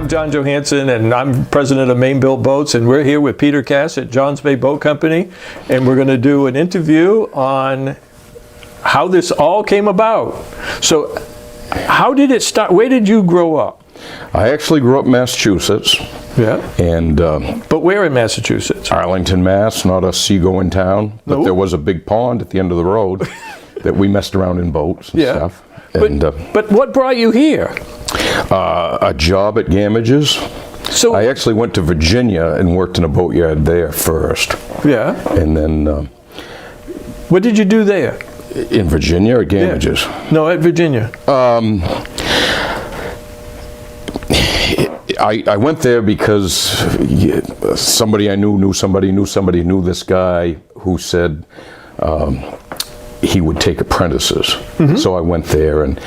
John Johansson, and I'm president of Maine Built Boats, and we're here with Peter Kass at Johns Bay Boat Company, and we're going to do an interview on how this all came about. So, how did it start? Where did you grow up? I actually grew up in Massachusetts. Yeah. And but where in Massachusetts? Arlington, Mass. Not a seagoing town, but there was a big pond at the end of the road that we messed around in boats and stuff. And, but what brought you here? A job at Gamage's. So I actually went to Virginia and worked in a boatyard there first. Yeah. And then what did you do there? In Virginia or Gamage's? Yeah. No, at Virginia. I went there because somebody I knew somebody knew this guy who said he would take apprentices. Mm-hmm. So I went there, and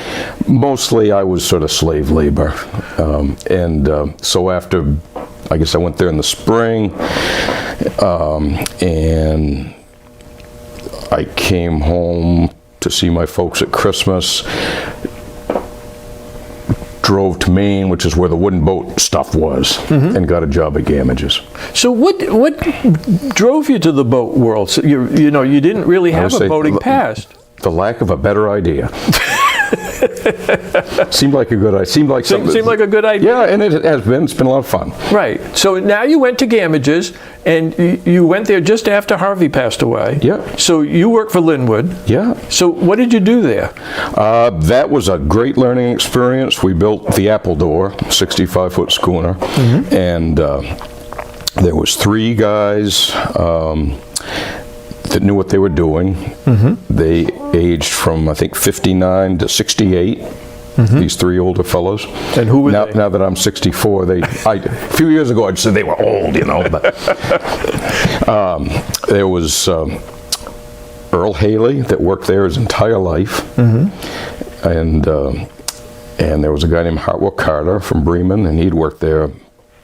mostly I was sort of slave labor. So after, I guess I went there in the spring, and I came home to see my folks at Christmas. Drove to Maine, which is where the wooden boat stuff was, and got a job at Gamage's. So what drove you to the boat world? So you know, you didn't really have a boating past. The lack of a better idea. Seemed like a good idea. Seemed like a good idea. Yeah, and it has been. It's been a lot of fun. Right. So now you went to Gamage's, and you went there just after Harvey passed away. Yeah. So you worked for Linwood. Yeah. So what did you do there? That was a great learning experience. We built the Apple Door, 65-foot schooner, and there was 3 guys that knew what they were doing. They aged from, I think, 59 to 68. These 3 older fellows. And who were they? Now that I'm 64, a few years ago I'd said they were old, you know. But there was Earl Haley that worked there his entire life, and there was a guy named Hartwell Carter from Bremen, and he'd worked there.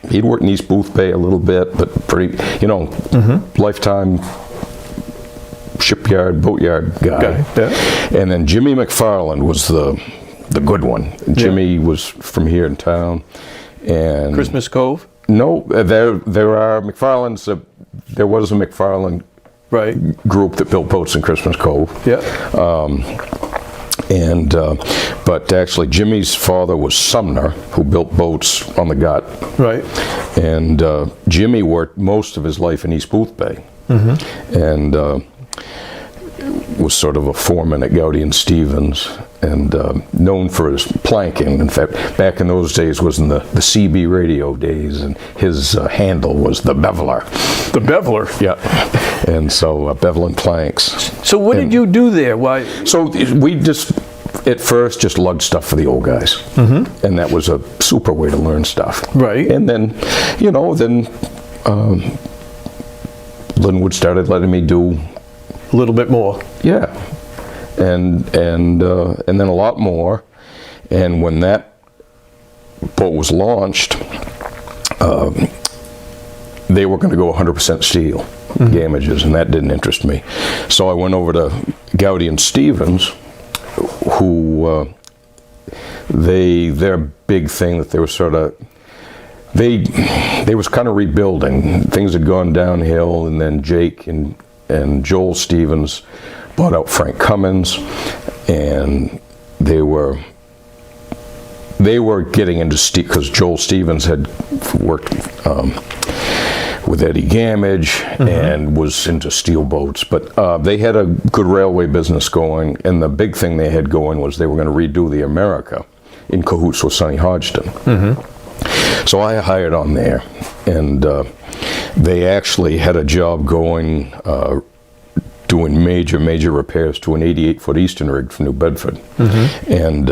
He'd worked in East Booth Bay a little bit, but pretty, you know, lifetime shipyard, boatyard guy. And then Jimmy McFarland was the good one. Jimmy was from here in town. And Christmas Cove? No, there are McFarland's. There was a McFarland group that built boats in Christmas Cove. Yeah. But actually Jimmy's father was Sumner, who built boats on the Gut. Right. And Jimmy worked most of his life in East Booth Bay. And was sort of a foreman at Goudy and Stevens, and known for his planking. In fact, back in those days was in the CB radio days, and his handle was the Beveler. The Beveler? Yeah. And so beveling planks. So what did you do there? Why? So we just, at first, just lugged stuff for the old guys. And that was a super way to learn stuff. Right. And then, you know, Linwood started letting me do a little bit more. Yeah, and then a lot more. And when that boat was launched, they were going to go 100% steel, Gamage's, and that didn't interest me. So I went over to Goudy and Stevens, who their big thing that they were sort of. They was kind of rebuilding. Things had gone downhill, and then Jake and Joel Stevens bought out Frank Cummins, and they were getting into steel because Joel Stevens had worked with Eddie Gamage and was into steel boats. But they had a good railway business going, and the big thing they had going was they were going to redo the America in cahoots with Sonny Hodgson. So I hired on there, and they actually had a job going doing major repairs to an 88-foot Eastern rig from New Bedford. And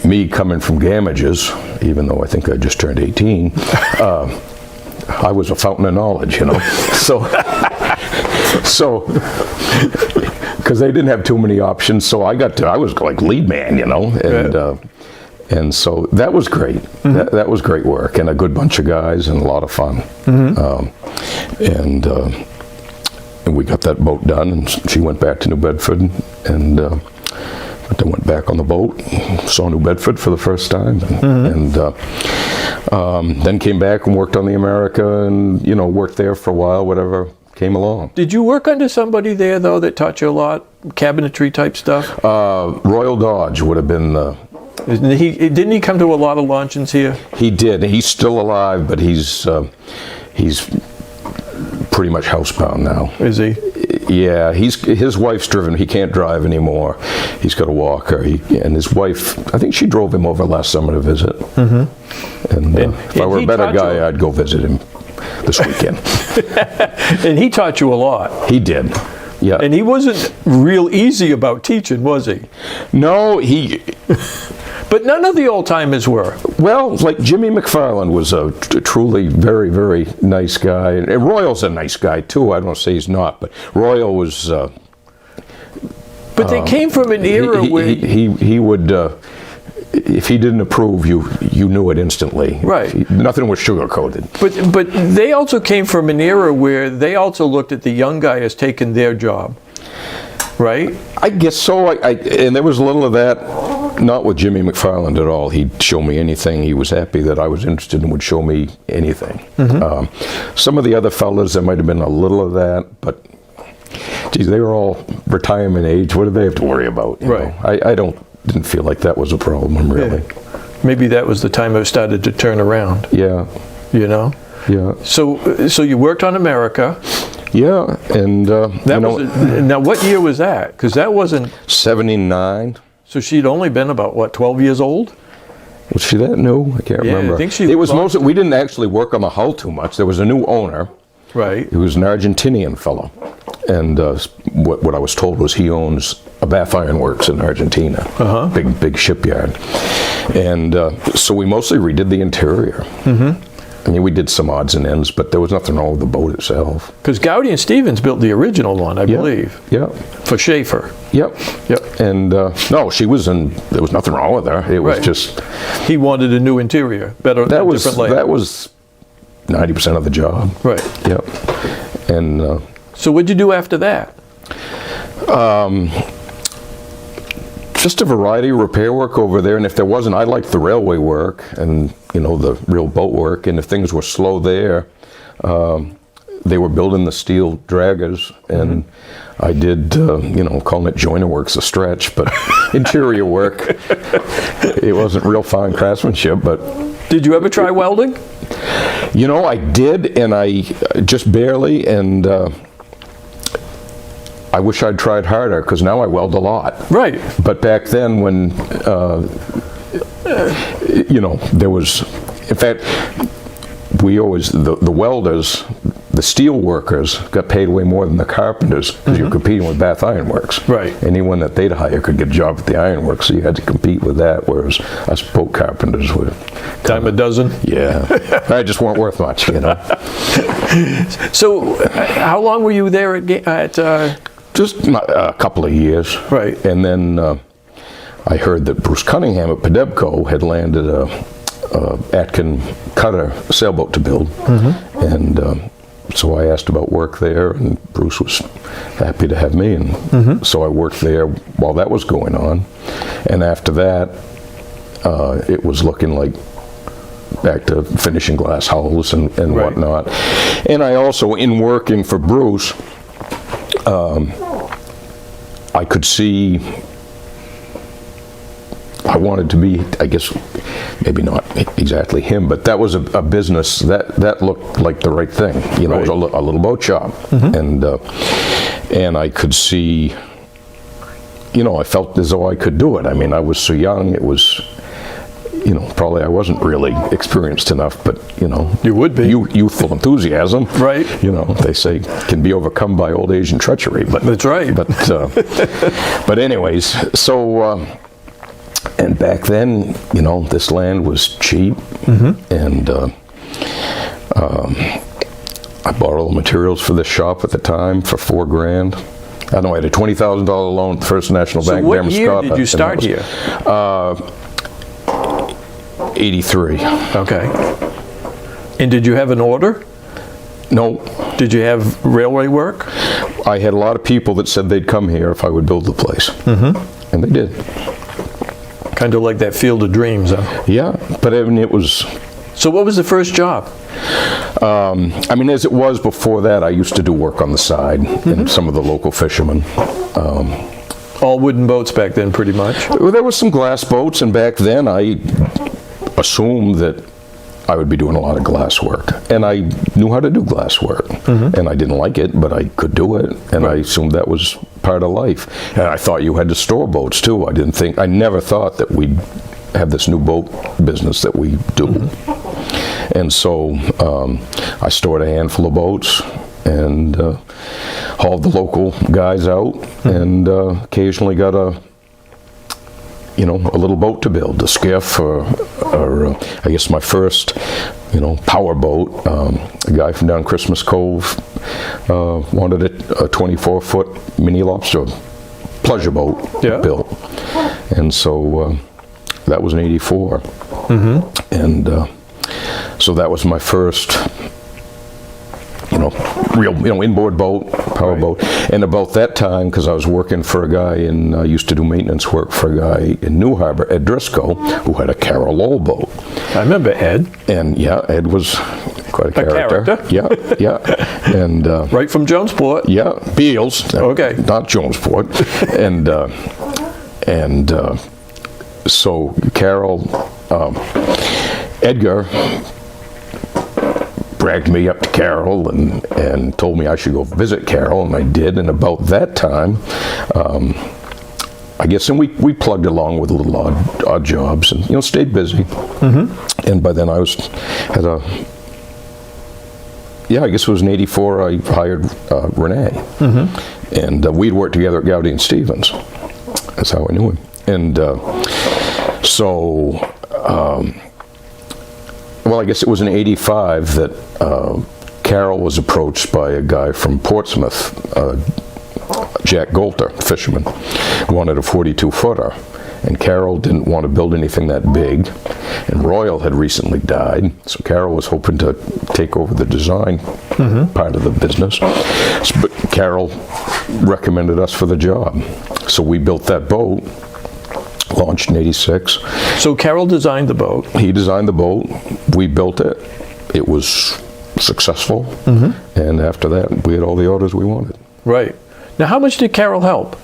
me coming from Gamage's, even though I think I just turned 18, I was a fountain of knowledge, you know. So because they didn't have too many options, so I was like lead man, you know, and so that was great. That was great work, and a good bunch of guys, and a lot of fun. And we got that boat done, and she went back to New Bedford, and I went back on the boat, saw New Bedford for the first time, and then came back and worked on the America, and worked there for a while, whatever came along. Did you work under somebody there, though, that taught you a lot? Cabinetry type stuff? Royal Dodge would have been the... Didn't he come to a lot of luncheons here? He did. He's still alive, but he's pretty much housebound now. Is he? Yeah, his wife's driven. He can't drive anymore. He's got a walker. And his wife, I think she drove him over last summer to visit. And if I were a better guy, I'd go visit him this weekend. And he taught you a lot. He did. Yeah. And he wasn't real easy about teaching, was he? No, But none of the old timers were. Well, like Jimmy McFarland was a truly very, very nice guy. And Royal's a nice guy, too. I don't say he's not, but Royal was... but they came from an era where... He would... if he didn't approve, you knew it instantly. Right. Nothing was sugar-coated. But they also came from an era where they also looked at the young guy as taking their job. Right? I guess so. And there was a little of that... Not with Jimmy McFarland at all. He'd show me anything. He was happy that I was interested and would show me anything. Some of the other fellas, there might have been a little of that, but geez, they were all retirement age. What did they have to worry about? You know? I didn't feel like that was a problem, really. Yeah. Maybe that was the time it started to turn around. Yeah. Yeah. So you worked on America. Yeah, and now what year was that? Because that wasn't 79. So she'd only been about, what, 12 years old? Was she that new? I can't remember. I think it was mostly, we didn't actually work on the hull too much. There was a new owner. Right. He was an Argentinian fellow. And what I was told was he owns a Bath Iron Works in Argentina. Big shipyard. And so we mostly redid the interior. I mean, we did some odds and ends, but there was nothing wrong with the boat itself. Because Goudy and Stevens built the original one, I believe. Yeah. For Schaefer. Yep. And no, there was nothing wrong with her. It was just... He wanted a new interior, different layout. That was 90% of the job. Right. Yep. And... so what'd you do after that? Just a variety of repair work over there, and if there wasn't, I liked the railway work and the real boat work, and if things were slow there, they were building the steel draggers, and I did, calling it joiner work's a stretch, but interior work. It wasn't real fine craftsmanship, but... Did you ever try welding? I did, and I just barely, and I wish I'd tried harder, because now I weld a lot. Right. But back then when, there was, in fact, we always, the welders, the steel workers got paid way more than the carpenters, because you're competing with Bath Iron Works. Right. Anyone that they'd hire could get a job at the iron works, so you had to compete with that, whereas us boat carpenters were... Dime a dozen? Yeah. I just weren't worth much, So, how long were you there at just a couple of years. Right. And then I heard that Bruce Cunningham at Pedebco had landed a Atkin cutter sailboat to build. And so I asked about work there, and Bruce was happy to have me. And so I worked there while that was going on. And after that, it was looking like back to finishing glass hulls and whatnot. And I also, in working for Bruce, I could see I wanted to be, I guess, maybe not exactly him, but that was a business that looked like the right thing. It was a little boat shop, and I could see, I felt as though I could do it. I mean, I was so young. It was, probably I wasn't really experienced enough, but you would be. Youthful enthusiasm, right? They say can be overcome by old age and treachery, but that's right. But anyways, so and back then, this land was cheap, and I bought all the materials for the shop at the time for $4,000. I don't know, I had a $20,000 loan at the First National Bank. So what year did you start here? 83. Okay. And did you have an order? No. Did you have railway work? I had a lot of people that said they'd come here if I would build the place. And they did. Kind of like that Field of Dreams, huh? Yeah, but I mean, it was... So what was the first job? I mean, as it was before that, I used to do work on the side, and some of the local fishermen. All wooden boats back then, pretty much? Well, there was some glass boats, and back then I assumed that I would be doing a lot of glass work. And I knew how to do glass work. And I didn't like it, but I could do it. And I assumed that was part of life. And I thought you had to store boats, too. I never thought that we'd have this new boat business that we do. And so I stored a handful of boats and hauled the local guys out and occasionally got a little boat to build, a skiff or I guess my first, power boat. A guy from down Christmas Cove wanted a 24-foot mini lobster pleasure boat built. And so that was in '84. And so that was my first, real inboard boat, power boat. And about that time, because I was working for a guy and I used to do maintenance work for a guy in New Harbor, Ed Driscoll, who had a Carroll Lowell boat. I remember Ed. And yeah, Ed was quite a character. Yeah. And right from Jonesport. Yeah, Beals. Okay. Not Jonesport. and so Carroll, Edgar dragged me up to Carroll and told me I should go visit Carroll, and I did. And about that time, I guess, and we plugged along with little odd jobs and stayed busy. And by then I I guess it was in '84 I hired Renee, and we'd worked together at Goudy and Stevens. That's how I knew him. And well, I guess it was in '85 that Carroll was approached by a guy from Portsmouth, Jack Golter, fisherman, wanted a 42-footer. And Carroll didn't want to build anything that big. And Royal had recently died, so Carroll was hoping to take over the design part of the business. But Carroll recommended us for the job. So we built that boat. Launched in '86. So Carroll designed the boat. He designed the boat. We built it. It was successful. And after that, we had all the orders we wanted. Right. Now, how much did Carroll help?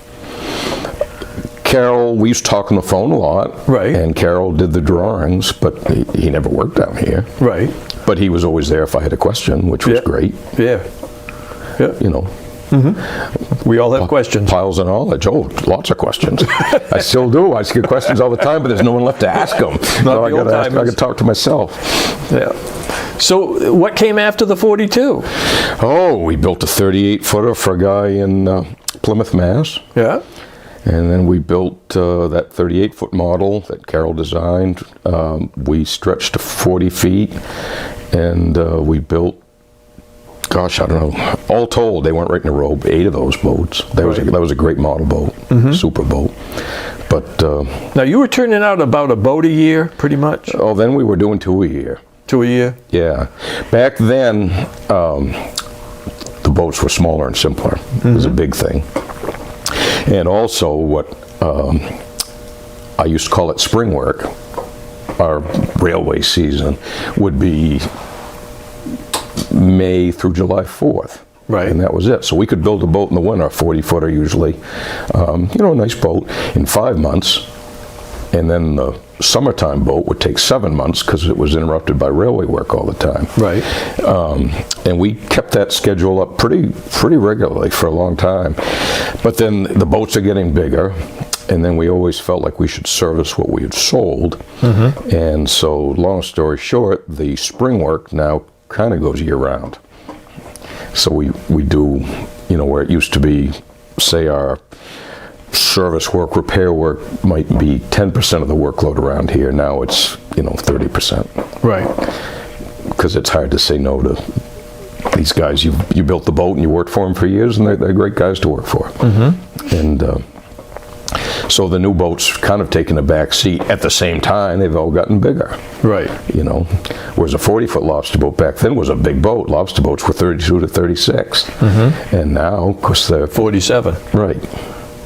Carroll, we used to talk on the phone a lot. Right. And Carroll did the drawings, but he never worked down here. Right. But he was always there if I had a question, which was great. Yeah. We all have questions. Piles of knowledge. Oh, lots of questions. I still do. I get questions all the time, but there's no one left to ask them. So I got to talk to myself. Yeah. So what came after the 42? Oh, we built a 38-footer for a guy in Plymouth, Mass. Yeah. And then we built that 38-foot model that Carroll designed. We stretched to 40 feet, and we built, gosh, I don't know. All told, they weren't right in a row. 8 of those boats. That was a great model boat, super boat. But now you were turning out about a boat a year, pretty much. Oh, then we were doing 2 a year. 2 a year. Yeah. Back then, the boats were smaller and simpler. It was a big thing. And also, what I used to call it spring work. Our railway season would be May through July 4th. Right. And that was it. So we could build a boat in the winter, a 40-footer usually, a nice boat, in 5 months. And then the summertime boat would take 7 months because it was interrupted by railway work all the time. Right. And we kept that schedule up pretty regularly for a long time. But then the boats are getting bigger, and then we always felt like we should service what we had sold. And so, long story short, the spring work now kind of goes year-round. So we do, where it used to be, say, our service work, repair work might be 10% of the workload around here. Now it's, 30%. Right. Because it's hard to say no to these guys. You built the boat and you worked for them for years, and they're great guys to work for. And so the new boats kind of taking a back seat. At the same time, they've all gotten bigger. Right. Whereas a 40-foot lobster boat back then was a big boat. Lobster boats were 32 to 36. And now, of course, they're 47. Right.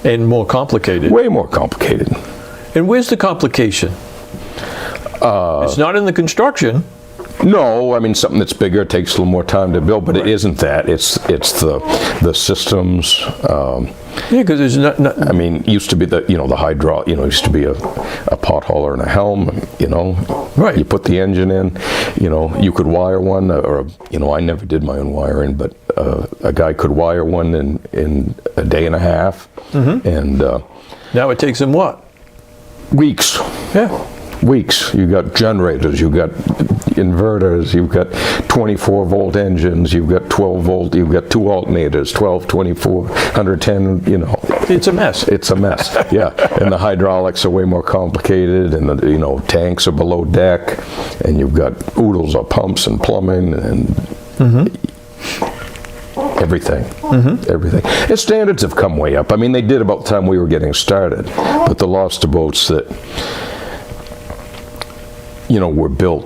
And more complicated. Way more complicated. And where's the complication? It's not in the construction. No, I mean, something that's bigger takes a little more time to build, but it isn't that. It's the systems. Yeah, because there's not. I mean, used to be the hydraulic. Used to be a pot hauler and a helm. Right. You put the engine in. You could wire one, or I never did my own wiring, but a guy could wire one in a day and a half, and Now it takes them what? weeks. Yeah. Weeks. You got generators, you got inverters, you've got 24-volt engines, you've got 12-volt, you've got two alternators, 12, 24, 110, It's a mess. It's a mess, yeah. And the hydraulics are way more complicated, and the tanks are below deck, and you've got oodles of pumps and plumbing and everything. Everything. And standards have come way up. I mean, they did about the time we were getting started, but the lobster boats that were built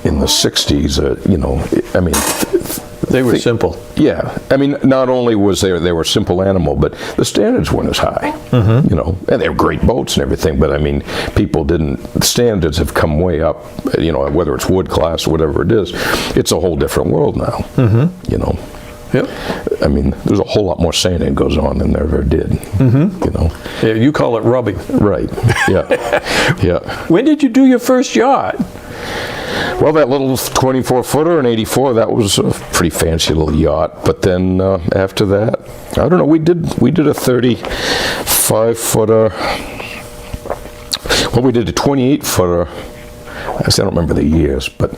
in the 60s, I mean... They were simple. Yeah. I mean, not only was they were simple animal, but the standards weren't as high, and they were great boats and everything, but I mean, the standards have come way up, whether it's wood class or whatever it is, it's a whole different world now, Yep. I mean, there's a whole lot more sanding goes on than there ever did, Yeah, you call it rubbing. Right. Yeah. Yeah. When did you do your first yacht? Well, that little 24-footer in '84, that was a pretty fancy little yacht. But then after that, I don't know. We did a 35-footer. Well, we did a 28-footer. I don't remember the years, but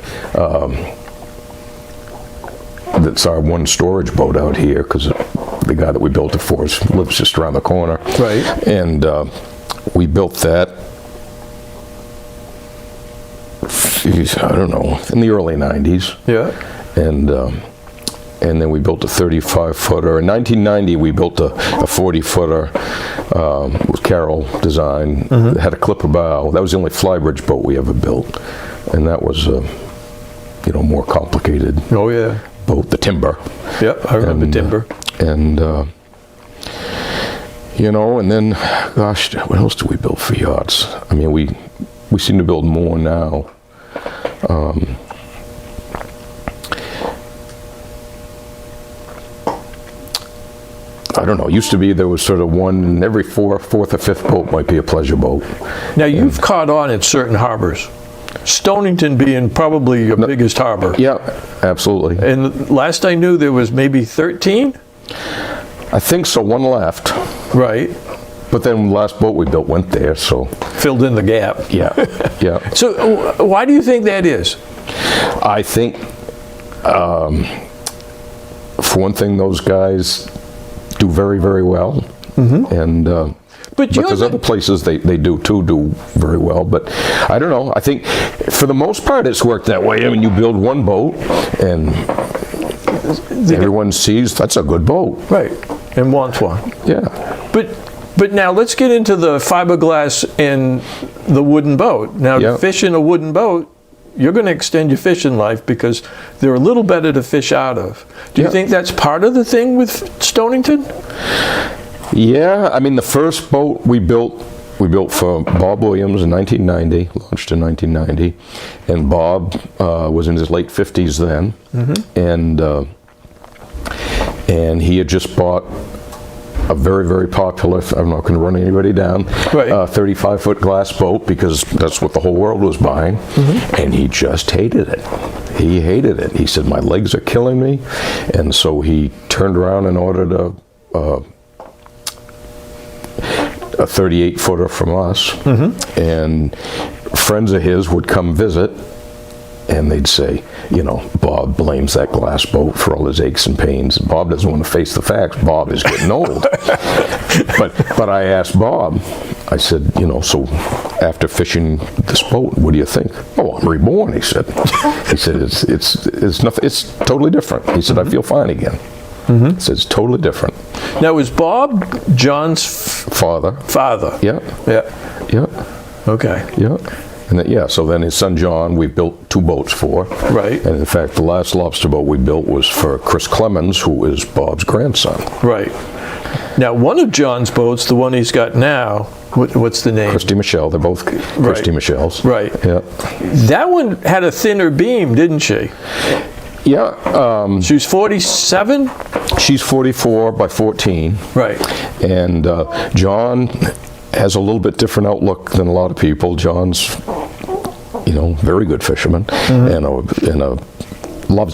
that's our one storage boat out here, because the guy that we built it for lives just around the corner. Right. And we built that. I don't know, in the early 90s. Yeah. And then we built a 35-footer. In 1990, we built a 40-footer with Carroll design. It had a clipper bow. That was the only flybridge boat we ever built. And that was more complicated. Oh, yeah. Boat, the timber. Yep, I remember timber. And then, gosh, what else do we build for yachts? I mean, we seem to build more now. I don't know. It used to be there was sort of one, and every fourth or fifth boat might be a pleasure boat. Now, you've caught on at certain harbors. Stonington being probably your biggest harbor. Yeah, absolutely. And last I knew, there was maybe 13? I think so. One left. Right. But then the last boat we built went there, so... Filled in the gap. Yeah, yeah. So why do you think that is? I think, for one thing, those guys do very, very well. And but there's other places they do very well. But I don't know. I think for the most part it's worked that way. I mean, you build one boat and everyone sees that's a good boat. Right. And wants one. Yeah. But now let's get into the fiberglass and the wooden boat. Now, to fish in a wooden boat, you're going to extend your fishing life because they're a little better to fish out of. Do you think that's part of the thing with Stonington? Yeah, I mean, the first boat we built for Bob Williams in 1990, launched in 1990, and Bob was in his late 50s then, and he had just bought a very, very popular, I'm not going to run anybody down, 35-foot glass boat, because that's what the whole world was buying, and he just hated it. He hated it. He said, my legs are killing me, and so he turned around and ordered a 38-footer from us, and friends of his would come visit, and they'd say, Bob blames that glass boat for all his aches and pains. Bob doesn't want to face the facts. Bob is getting old. But I asked Bob, I said, so after fishing this boat, what do you think? Oh, I'm reborn, he said. He said, it's nothing, it's totally different. He said, I feel fine again. He said, it's totally different. Now, is Bob John's father? Yeah. Okay. Yeah. And then, so then his son John, we built 2 boats for. Right. And in fact, the last lobster boat we built was for Chris Clemens, who is Bob's grandson. Right. Now, one of John's boats, the one he's got now, what's the name? Christy Michelle, they're both Christy Michelles. Right. Yeah. That one had a thinner beam, didn't she? Yeah. She was 47? She's 44 by 14. Right. And John has a little bit different outlook than a lot of people. John's, very good fisherman, and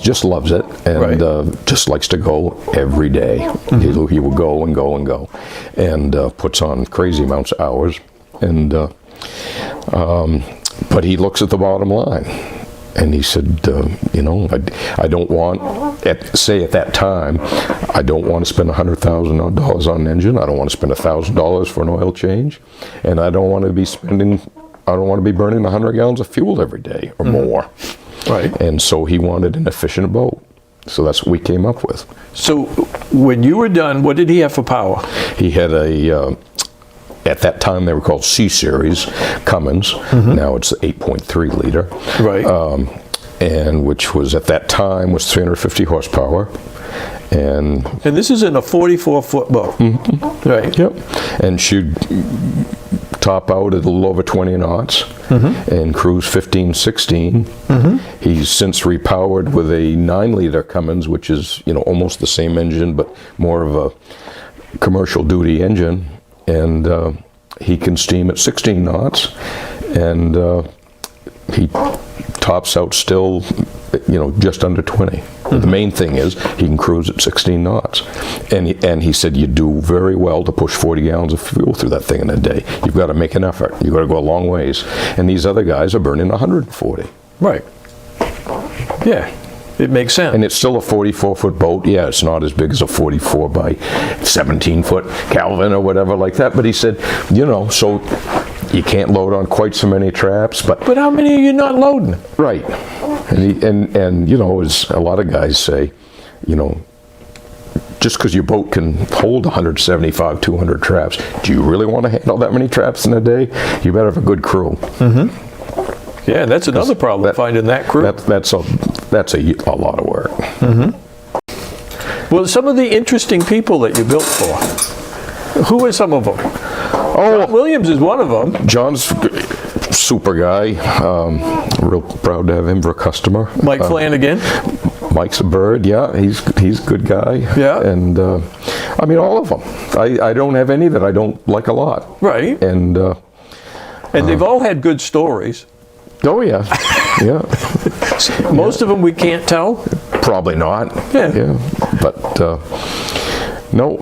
just loves it, and just likes to go every day. He will go and go and go, and puts on crazy amounts of hours. And but he looks at the bottom line, and he said, I don't want, at that time, I don't want to spend $100,000 on an engine. I don't want to spend $1,000 for an oil change, and I don't want to be burning 100 gallons of fuel every day or more. Right. And so he wanted an efficient boat. So that's what we came up with. So when you were done, what did he have for power? He had at that time they were called C-Series Cummins. Now it's 8.3 liter. Right. And which was, at that time, was 350 horsepower. And this is in a 44-foot boat. Right. Yep. And she'd top out at a little over 20 knots and cruise 15, 16. He's since repowered with a 9-liter Cummins, which is, almost the same engine, but more of a commercial duty engine. And he can steam at 16 knots. And he tops out still, just under 20. The main thing is he can cruise at 16 knots. And he said, you do very well to push 40 gallons of fuel through that thing in a day. You've got to make an effort. You've got to go a long ways. And these other guys are burning 140. Right. Yeah, it makes sense. And it's still a 44-foot boat. Yeah, it's not as big as a 44 by 17-foot Calvin or whatever like that. But he said, so you can't load on quite so many traps. But how many are you not loading? Right. And as a lot of guys say, just because your boat can hold 175, 200 traps, do you really want to handle that many traps in a day? You better have a good crew. Yeah, that's another problem, finding that crew. That's a lot of work. Well, some of the interesting people that you built for, who are some of them? John Williams is one of them. John's super guy. Real proud to have him for a customer. Mike Flanagan. Mike's a bird. Yeah, he's a good guy. Yeah. And all of them. I don't have any that I don't like a lot. Right. And they've all had good stories. Oh yeah. Yeah. Most of them we can't tell. Probably not. Yeah. But. No.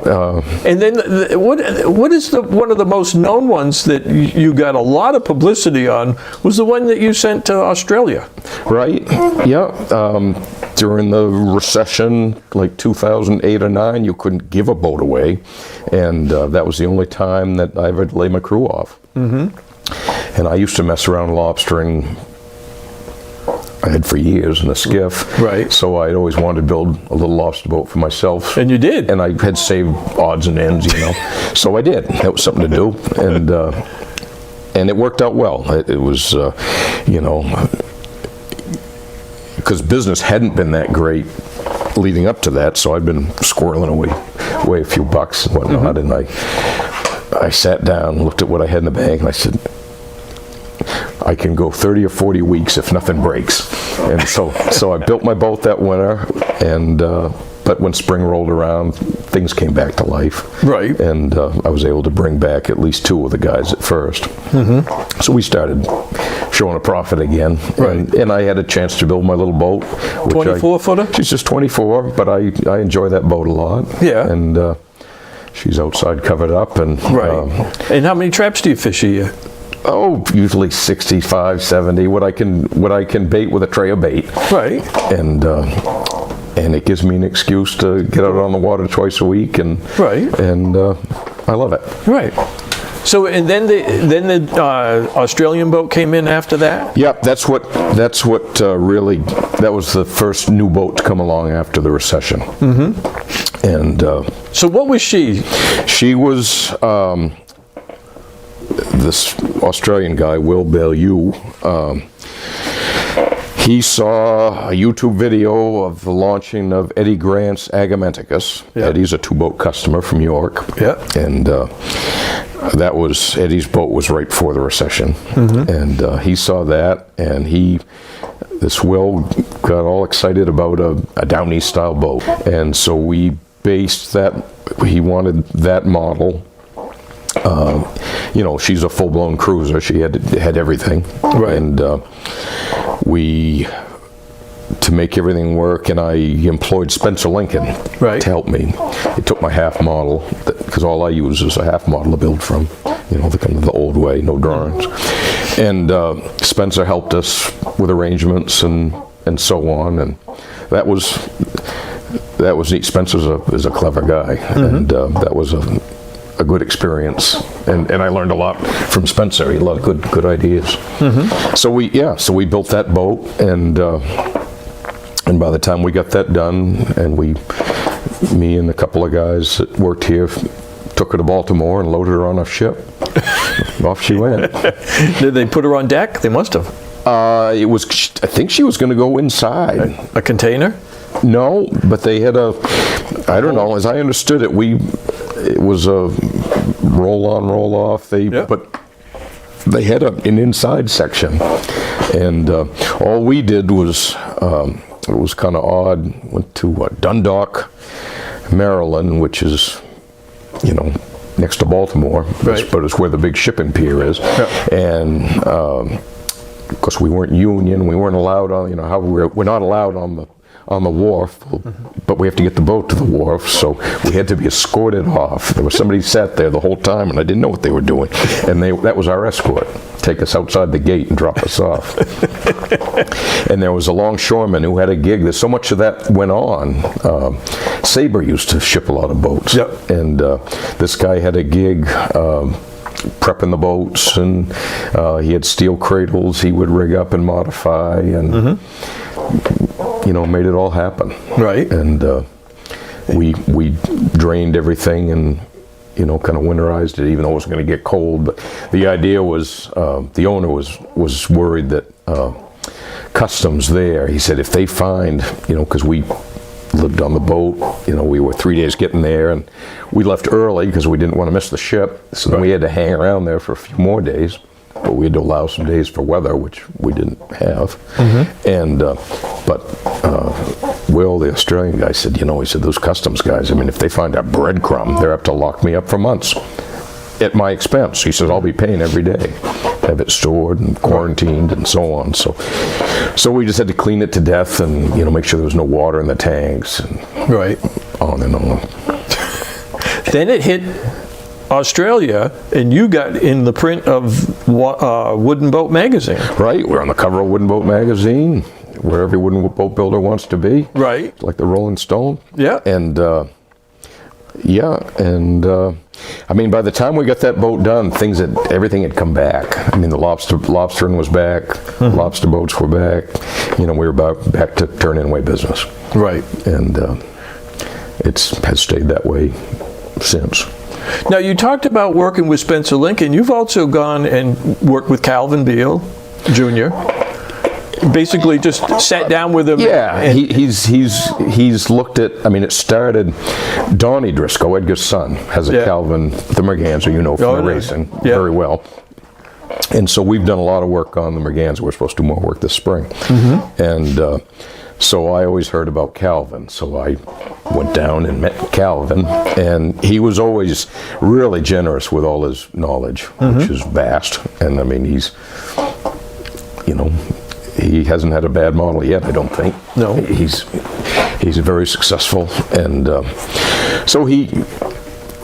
And then what is one of the most known ones that you got a lot of publicity on was the one that you sent to Australia. Right. Yeah. During the recession, like 2008 or 9, you couldn't give a boat away, and that was the only time that I ever lay my crew off. And I used to mess around lobstering. I had for years in a skiff. Right. So I'd always wanted to build a little lobster boat for myself. And you did. And I had saved odds and ends, So I did. That was something to do. And it worked out well. It was, because business hadn't been that great leading up to that, so I'd been squirreling away a few bucks and whatnot. And I sat down, looked at what I had in the bank, and I said, I can go 30 or 40 weeks if nothing breaks. And so I built my boat that winter, and but when spring rolled around, things came back to life. Right. And I was able to bring back at least 2 of the guys at first. So we started showing a profit again. Right. And I had a chance to build my little boat. 24-footer? She's just 24, but I enjoy that boat a lot. Yeah. And she's outside covered up. And right. And how many traps do you fish a year? Usually 65, 70. What I can bait with a tray of bait. Right. And it gives me an excuse to get out on the water twice a week, and I love it. Right. So and then the Australian boat came in after that. Yep, that's what really, that was the first new boat to come along after the recession. And so what was she? She was this Australian guy, Will Bellew. He saw a YouTube video of the launching of Eddie Grant's Agamenticus. Yeah. Eddie's a two-boat customer from York. Yeah. And that was, Eddie's boat was right before the recession. And he saw that, and this Will got all excited about a Down East style boat. And so we based that, he wanted that model. You know, she's a full-blown cruiser. She had everything. Right. And to make everything work, and I employed Spencer Lincoln Right. to help me. He took my half model, because all I use is a half model to build from, you know, the kind of the old way, no drawings. And Spencer helped us with arrangements and so on, and that was neat. Spencer is a clever guy, and that was a good experience, and I learned a lot from Spencer. He had a lot of good ideas. So we built that boat, and by the time we got that done, and me and a couple of guys that worked here took her to Baltimore and loaded her on a ship. Off she went. Did they put her on deck? They must have. I think she was going to go inside. A container? No, but they had I don't know, as I understood it, it was a roll-on, roll-off. But they had an inside section, and all we did was, it was kind of odd, went to Dundalk, Maryland, which is, you know, next to Baltimore, Right. but it's where the big shipping pier is. Yeah. And of course we weren't union, we weren't allowed on, you know, we're not allowed on the wharf, but we have to get the boat to the wharf, so we had to be escorted off. There was somebody sat there the whole time, and I didn't know what they were doing, and that was our escort, take us outside the gate and drop us off. And there was a longshoreman who had a gig. There's so much of that went on. Sabre used to ship a lot of boats, Yep. and this guy had a gig prepping the boats, and he had steel cradles he would rig up and modify, and you know, made it all happen. Right. And we drained everything and, you know, kind of winterized it, even though it was going to get cold. But the idea was, the owner was worried that customs there, he said, if they find, you know, because we lived on the boat, you know, we were 3 days getting there, and we left early because we didn't want to miss the ship. So then we had to hang around there for a few more days. But we had to allow some days for weather, which we didn't have. And but Will, the Australian guy, said, you know, he said, those customs guys, I mean, if they find a breadcrumb, they're up to lock me up for months at my expense. He says, I'll be paying every day, have it stored and quarantined and so on. So we just had to clean it to death and, you know, make sure there was no water in the tanks, and Right. on and on. Then it hit Australia, and you got in the print of Wooden Boat magazine. Right, we're on the cover of Wooden Boat magazine, where every wooden boat builder wants to be. Right. Like the Rolling Stone. Yeah. And I mean, by the time we got that boat done, everything had come back. I mean, the lobstering was back, lobster boats were back. You know, we were back to turn-in-way business. Right. And it has stayed that way since. Now, you talked about working with Spencer Lincoln. You've also gone and worked with Calvin Beale Jr. Basically, just sat down with him. Yeah, and he's looked at. I mean, it started. Donnie Driscoll, Edgar's son, has a Calvin, the Merganser, you know, from the racing very well. And so we've done a lot of work on the Merganser. We're supposed to do more work this spring, and so I always heard about Calvin. So I went down and met Calvin, and he was always really generous with all his knowledge, which is vast. And I mean, he's, you know, he hasn't had a bad model yet, I don't think. No. He's very successful, and so he,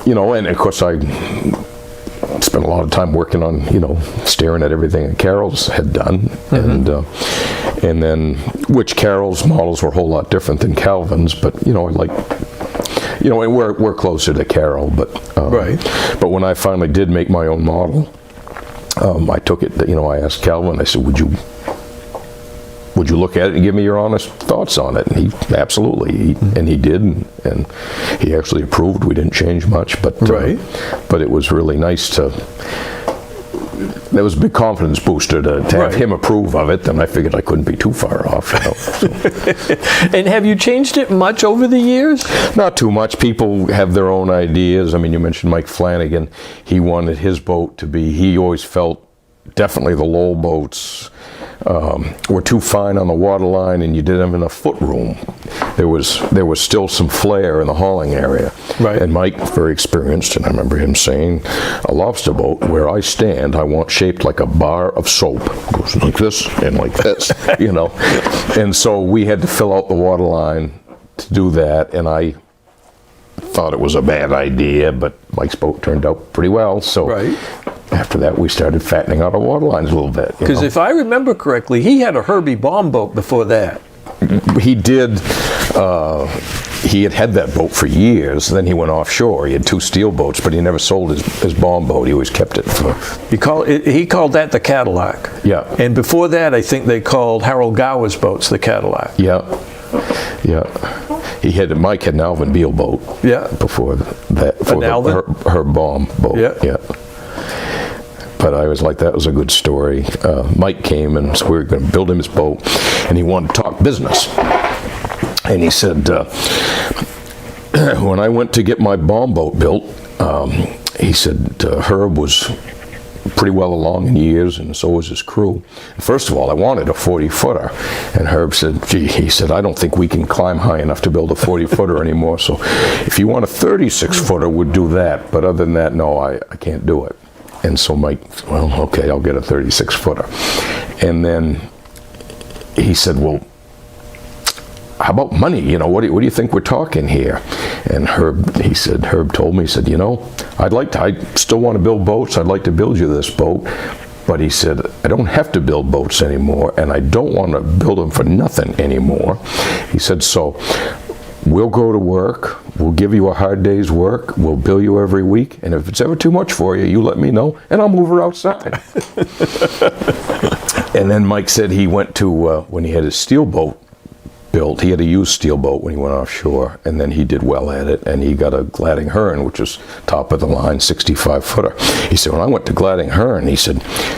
you know, and of course I spent a lot of time working on, you know, staring at everything that Carroll's had done, and then, which Carroll's models were a whole lot different than Calvin's, but, you know, I like, you know, and we're closer to Carroll, but Right. But when I finally did make my own model, I took it, you know, I asked Calvin, I said, would you look at it and give me your honest thoughts on it? And he absolutely, and he did, and he actually approved. We didn't change much, but Right. But it was really nice to, that was a big confidence booster to have Right. him approve of it. Then I figured I couldn't be too far off. So. And have you changed it much over the years? Not too much. People have their own ideas. I mean, you mentioned Mike Flanagan. He wanted his boat to be, he always felt definitely the Lowell boats were too fine on the waterline, and you did them in a foot room. There was still some flair in the hauling area. Right. And Mike, very experienced, and I remember him saying, a lobster boat, where I stand, I want shaped like a bar of soap. It goes like this and like this, you know. And so we had to fill out the waterline to do that, and I thought it was a bad idea, but Mike's boat turned out pretty well. So Right. after that, we started fattening out our water lines a little bit. Because if I remember correctly, he had a Herbie bomb boat before that. He did, he had that boat for years. Then he went offshore. He had 2 steel boats, but he never sold his bomb boat. He always kept it for... He called that the Cadillac. Yeah. And before that, I think they called Harold Gower's boats the Cadillac. Yeah, yeah. Mike had an Alvin Beale boat. Yeah. Before that, for Alvin? her bomb boat. Yeah. But I was like, that was a good story. Mike came, and so we were going to build him his boat, and he wanted to talk business. And he said, when I went to get my bomb boat built, he said, Herb was pretty well along in years, and so was his crew. First of all, I wanted a 40-footer, and Herb said, gee, he said, I don't think we can climb high enough to build a 40-footer anymore, so if you want a 36-footer, we'd do that, but other than that, no, I can't do it. And so Mike, well, okay, I'll get a 36-footer. And then he said, well, how about money? You know, what do you think we're talking here? And Herb told me, he said, you know, I still want to build boats. I'd like to build you this boat. But he said, I don't have to build boats anymore, and I don't want to build them for nothing anymore. He said, so we'll go to work. We'll give you a hard day's work. We'll bill you every week. And if it's ever too much for you, you let me know, and I'll move her outside. And then Mike said he went to, when he had his steel boat built, he had a used steel boat when he went offshore, and then he did well at it, and he got a Gladding Hearn, which was top of the line, 65-footer. He said, when I went to Gladding Hearn, he said,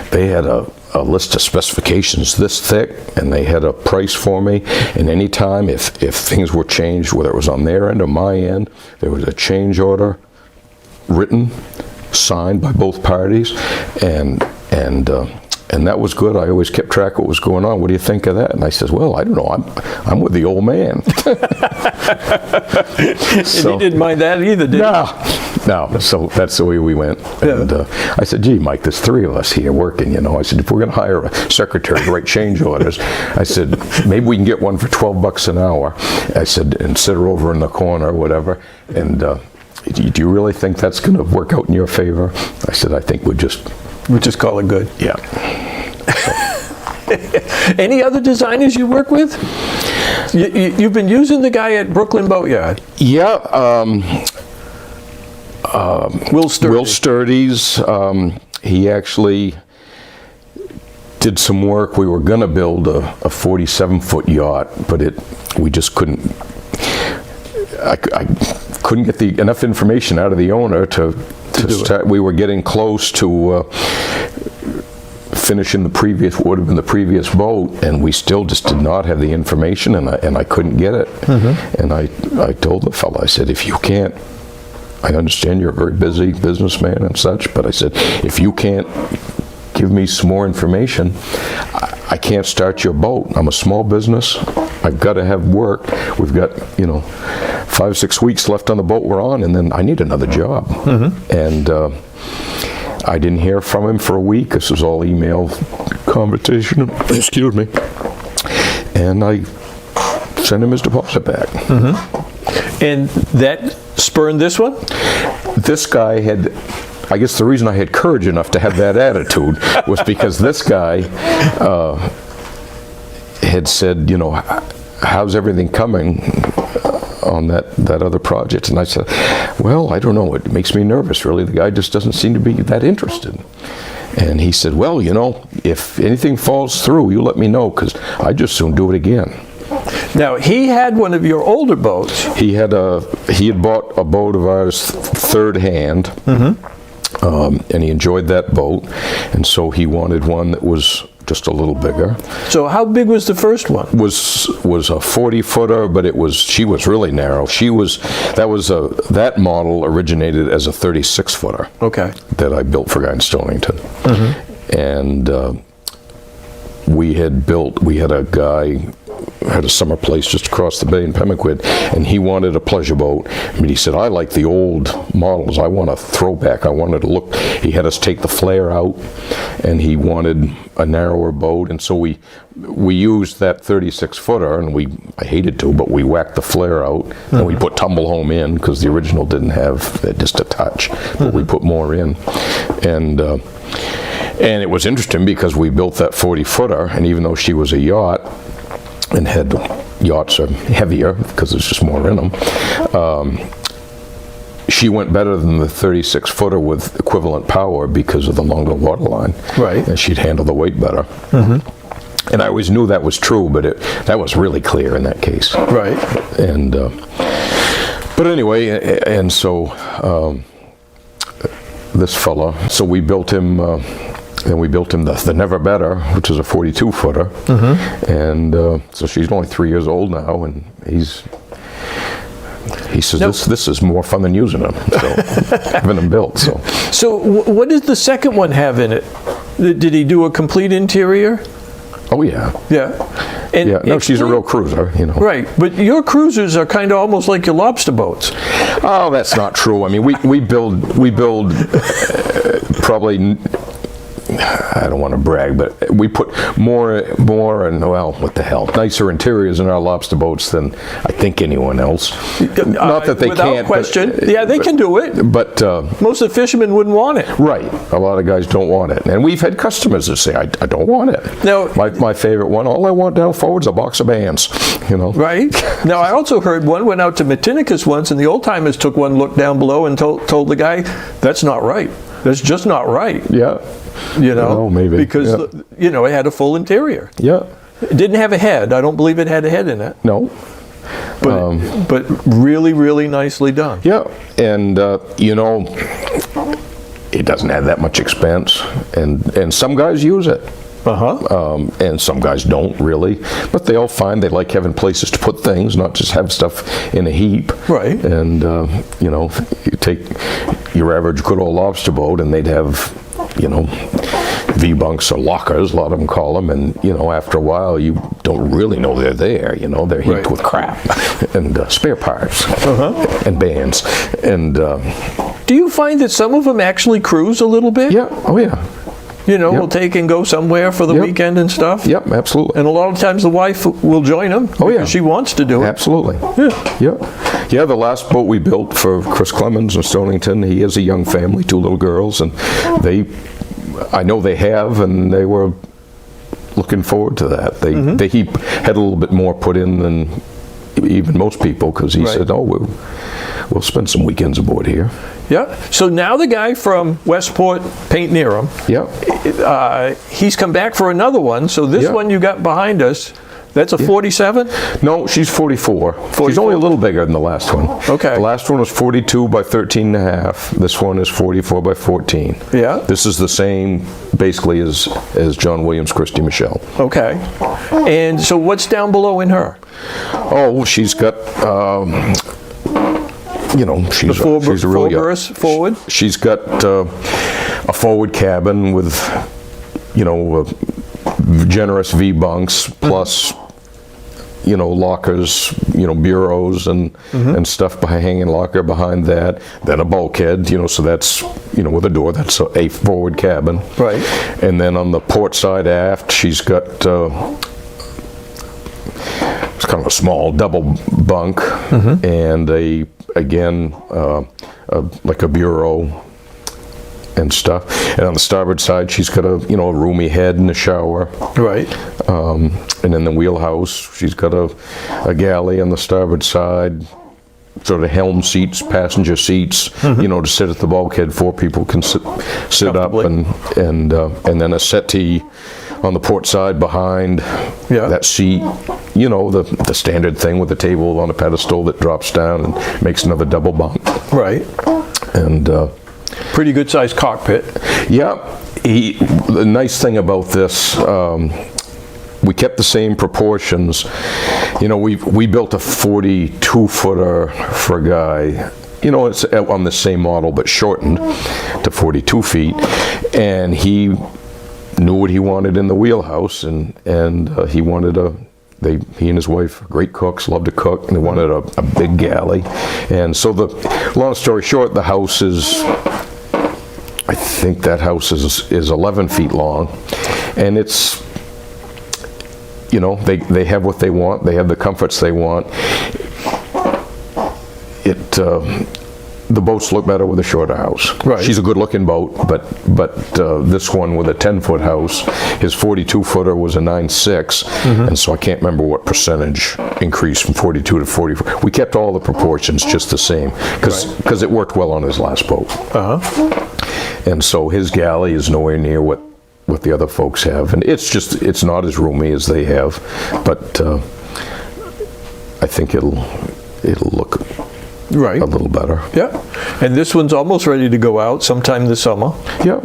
they had a list of specifications this thick, and they had a price for me, and anytime if things were changed, whether it was on their end or my end, there was a change order written, signed by both parties, and that was good. I always kept track of what was going on. What do you think of that? And I says, well, I don't know. I'm with the old man. So, and he didn't mind that either, did he? No. So that's the way we went. Yeah. And I said, gee, Mike, there's 3 of us here working, you know. I said, if we're going to hire a secretary to write change orders, I said, maybe we can get one for $12 an hour. I said, and sit her over in the corner or whatever. And do you really think that's going to work out in your favor? I said, I think we'll just call it good. Yeah. Any other designers you work with? You've been using the guy at Brooklyn Boatyard. Yeah. Will Sturdy. Will Sturdy's. He actually did some work. We were going to build a 47-foot yacht, but we just couldn't. I couldn't get enough information out of the owner to start. We were getting close to finishing would have been the previous boat, and we still just did not have the information, and I couldn't get it. Mm-hmm. And I told the fellow, I said, if you can't, I understand you're a very busy businessman and such, but I said, if you can't give me some more information, I can't start your boat. I'm a small business. I've got to have work. We've got, 5-6 weeks left on the boat we're on, and then I need another job. Mm-hmm. And I didn't hear from him for a week. This was all email conversation. Excuse me. And I sent him his deposit back. Mm-hmm. And that spurned this one? This guy had, I guess the reason I had courage enough to have that attitude was because this guy had said, how's everything coming on that other project? And I said, well, I don't know. It makes me nervous, really. The guy just doesn't seem to be that interested. And he said, well, if anything falls through, you let me know, because I'd just soon do it again. Now, he had one of your older boats. He had bought a boat of ours third hand. Mm-hmm. and he enjoyed that boat, and so he wanted one that was just a little bigger. So how big was the first one? Was a 40-footer, but she was really narrow. That model originated as a 36-footer. Okay. That I built for a guy in Stonington. And we had a guy had a summer place just across the bay in Pemaquid, and he wanted a pleasure boat. I mean, he said, I like the old models. I want a throwback. I wanted to look. He had us take the flare out, and he wanted a narrower boat, and so we used that 36-footer, and I hated to, but we whacked the flare out, and we put tumble home in, because the original didn't have just a touch, but we put more in. And it was interesting because we built that 40-footer, and even though she was a yacht, and yachts are heavier because there's just more in them, she went better than the 36-footer with equivalent power because of the longer waterline. Right. And she'd handle the weight better. And I always knew that was true, but that was really clear in that case. Right. And but anyway, and so this fella, so we built him. And we built him the Never Better, which is a 42-footer. And so she's only 3 years old now, and he says, this is more fun than using them, so having them built. So what does the second one have in it? Did he do a complete interior? Oh, yeah. Yeah. And yeah, no, she's a real cruiser, you know. Right, but your cruisers are kind of almost like your lobster boats. Oh, that's not true. I mean, we build probably, I don't want to brag, but we put more and, well, what the hell, nicer interiors in our lobster boats than I think anyone else. Not that they without can't. Question. But, yeah, they can do it. But most of the fishermen wouldn't want it. Right. A lot of guys don't want it. And we've had customers that say, I don't want it. Now, my favorite one, all I want down forward is a box of bands, you know. Right. Now, I also heard one went out to Matinicus once, and the old timers took one look down below and told the guy, that's not right. That's just not right. Yeah. You know, oh, maybe. Because, you know, it had a full interior. Yeah. It didn't have a head. I don't believe it had a head in it. No. But really, really nicely done. Yeah. And, you know, it doesn't have that much expense. And some guys use it. And some guys don't really. But they all find they like having places to put things, not just have stuff in a heap. Right. And, you know, you take your average good old lobster boat, and they'd have, you know, V-bunks or lockers, a lot of them call them, and, you know, after a while you don't really know they're there, you know, they're heaped with crap and spare parts and bands. And do you find that some of them actually cruise a little bit? yeah, oh yeah. You know, will take and go somewhere for the weekend and stuff? Yep, absolutely. And a lot of times the wife will join them because she wants to do it. Absolutely. Yeah, the last boat we built for Chris Clemens in Stonington, he has a young family, 2 little girls, and I know they have, and they were looking forward to that. He had a little bit more put in than even most people, because he said, oh, we'll spend some weekends aboard here. Yeah. So now the guy from Westport, Paint Near him, he's come back for another one. So this one you got behind us, that's a 47? No, she's 44. She's only a little bigger than the last one. Okay. The last one was 42 by 13 and a half. This one is 44 by 14. Yeah. This is the same, basically, as John Williams, Christy Michelle. Okay. And so what's down below in her? Oh, she's got... you know, she's a real forward. She's got a forward cabin with, you know, generous V-bunks plus, you know, lockers, you know, bureaus and stuff by hanging locker behind that. Then a bulkhead, you know, so that's, you know, with a door. That's a forward cabin. Right. And then on the port side aft, she's got. It's kind of a small double bunk and like a bureau and stuff. And on the starboard side, she's got a roomy head and a shower. Right. And in the wheelhouse, she's got a galley on the starboard side, sort of helm seats, passenger seats, you know, to sit at the bulkhead. 4 people can sit up, and then a settee on the port side behind that seat, you know, the standard thing with the table on a pedestal that drops down and makes another double bunk. Right. And Pretty good sized cockpit. Yeah. The nice thing about this, we kept the same proportions. You know, we built a 42-footer for a guy. You know, it's on the same model but shortened to 42 feet, and he knew what he wanted in the wheelhouse, and he wanted he and his wife, great cooks, loved to cook, and they wanted a big galley. And so long story short, the house is, I think that house is 11 feet long, and it's, you know, they have what they want, they have the comforts they want. The boats look better with a shorter house. Right. She's a good-looking boat, but this one with a 10-foot house, his 42-footer was a 9.6, and so I can't remember what percentage increase from 42 to 44. We kept all the proportions just the same because it worked well on his last boat. And so his galley is nowhere near what the other folks have, and it's not as roomy as they have, but I think it'll look right. a little better. Yeah. And this one's almost ready to go out sometime this summer. Yep.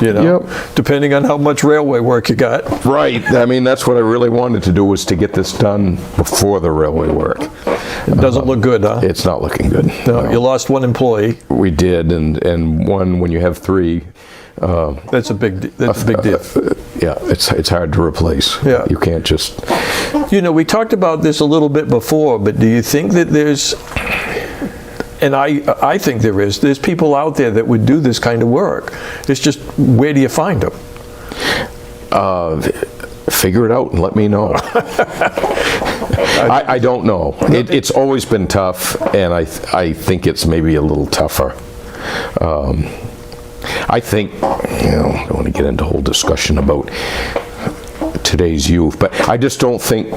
You know, depending on how much railway work you got. Right. I mean, that's what I really wanted to do, was to get this done before the railway work. It doesn't look good, huh? It's not looking good. No, you lost one employee. We did, and one, when you have three, that's a big deal. yeah, it's hard to replace. Yeah. You can't just... You know, we talked about this a little bit before, but do you think that there's, and I think there's people out there that would do this kind of work. It's just, where do you find them? Figure it out and let me know. I don't know. It's always been tough, and I think it's maybe a little tougher. I think, you know, I don't want to get into a whole discussion about today's youth, but I just don't think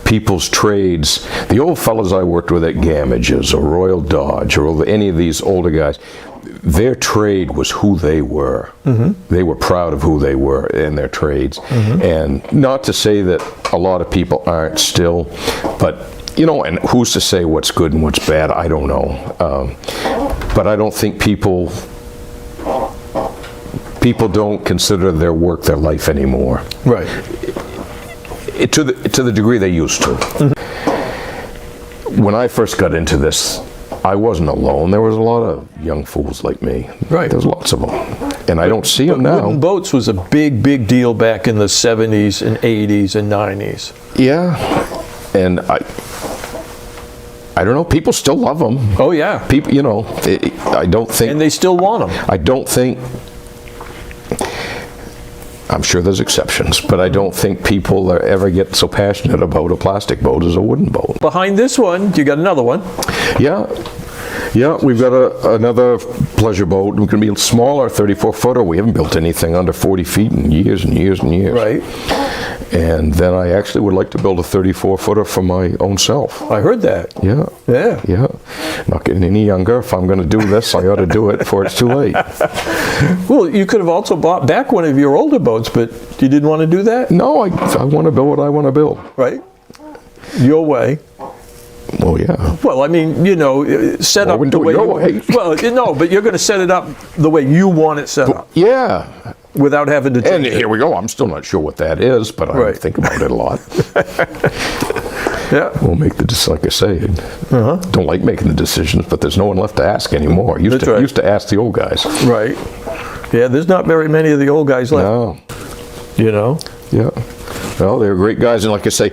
people's trades, the old fellas I worked with at Gamages or Royal Dodge or any of these older guys, their trade was who they were. They were proud of who they were in their trades. And not to say that a lot of people aren't still, but, you know, and who's to say what's good and what's bad? I don't know. But I don't think people don't consider their work their life anymore. Right. To the degree they used to. When I first got into this, I wasn't alone. There was a lot of young fools like me. Right. There's lots of them. And I don't see them now. Wooden boats was a big deal back in the 70s and 80s and 90s. Yeah. And I don't know, people still love them. Oh, yeah. People, you know, I don't think... And they still want them. I don't think... I'm sure there's exceptions, but I don't think people ever get so passionate about a plastic boat as a wooden boat. Behind this one, you got another one. Yeah, we've got another pleasure boat. It can be smaller, 34-footer. We haven't built anything under 40 feet in years and years and years. Right. And then I actually would like to build a 34-footer for my own self. I heard that. Yeah. Yeah. Not getting any younger. If I'm going to do this, I ought to do it before it's too late. Well, you could have also bought back one of your older boats, but you didn't want to do that? No, I want to build what I want to build. Right. Your way. Oh, yeah. Well, I mean, you know, set up the way your way. Well, no, but you're going to set it up the way you want it set up. Yeah. Without having to change And here we go. I'm still not sure what that is, but I think about it a lot. Yeah. We'll make the decision, like I say. Don't like making the decisions, but there's no one left to ask anymore. Used to ask the old guys. Right. Yeah, there's not very many of the old guys left. No. You know? Yeah. Well, they were great guys, and like I say,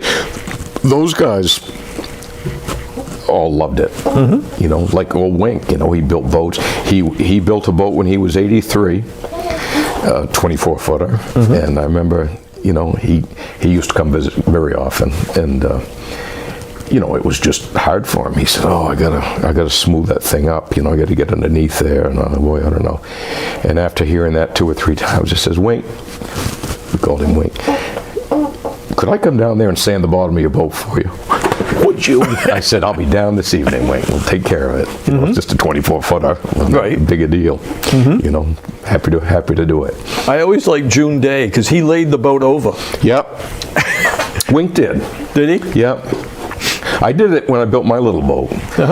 those guys all loved it. You know, like old Wink, you know, he built boats. He built a boat when he was 83, 24-footer, and I remember, you know, he used to come visit very often, and you know, it was just hard for him. He said, "Oh, I gotta smooth that thing up. You know, I got to get underneath there." And boy, I don't know. And after hearing that 2 or 3 times, he says, "Wink," we called him Wink, "could I come down there and sand the bottom of your boat for you?" "Would you?" I said, "I'll be down this evening, Wink. We'll take care of it." You know, it's just a 24-footer. Right. Big a deal. You know, happy to do it. I always liked June Day because he laid the boat over. Yep. Wink did. Did he? Yep. I did it when I built my little boat.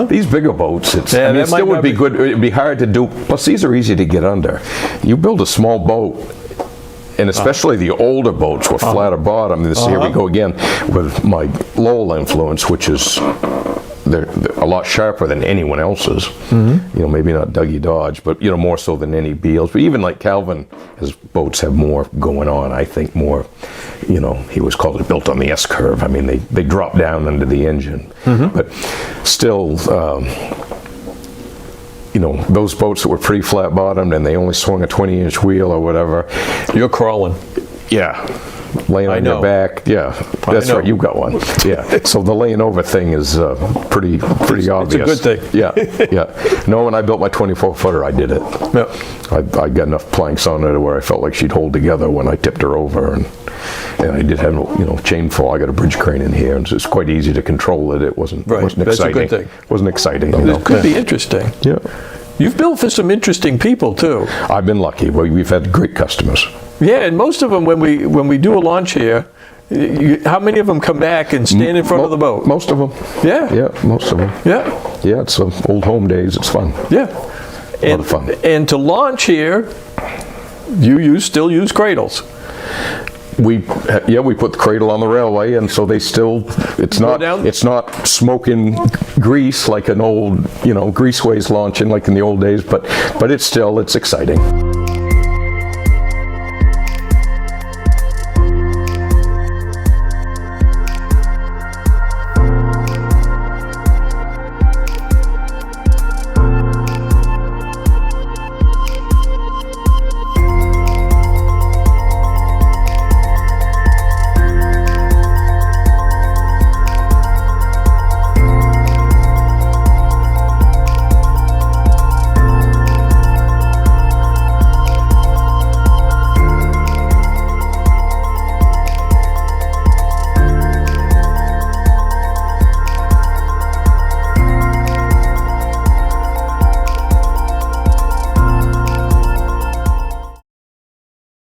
These bigger boats, I mean, that it still might would not be be- good. It'd be hard to do. Plus, these are easy to get under. You build a small boat, and especially the older boats with flatter bottom. Here we go again with my Lowell influence, which is they're a lot sharper than anyone else's. You know, maybe not Dougie Dodge, but you know, more so than any Beals. But even like Calvin, his boats have more going on. I think more. You know, he was called it built on the S curve. I mean, they drop down under the engine, but still. You know, those boats that were pretty flat bottomed and they only swung a 20-inch wheel or whatever. You're crawling. Yeah. Laying on know. your back. Yeah. That's know. right. You got one. Yeah. So the laying over thing is pretty obvious. It's a good thing. Yeah. Yeah. No, when I built my 24-footer, I did it. Yeah. I got enough planks on it where I felt like she'd hold together when I tipped her over, and I did have, you know, chain fall. I got a bridge crane in here, and it's quite easy to control it. It wasn't Right. wasn't That's a exciting. good thing. Wasn't exciting. You know? This could be interesting. Yeah. You've built for some interesting people too. I've been lucky. We've had great customers. Yeah, and most of them, when we do a launch here, how many of them come back and stand in front of the boat? Most of them. Yeah. Yeah, most of them. Yeah. Yeah, it's old home days. It's fun. Yeah. And, of fun. And to launch here, you still use cradles. We put the cradle on the railway, and so they still. It's not smoking grease like an old, you know, greaseways launching like in the old days, but it's exciting.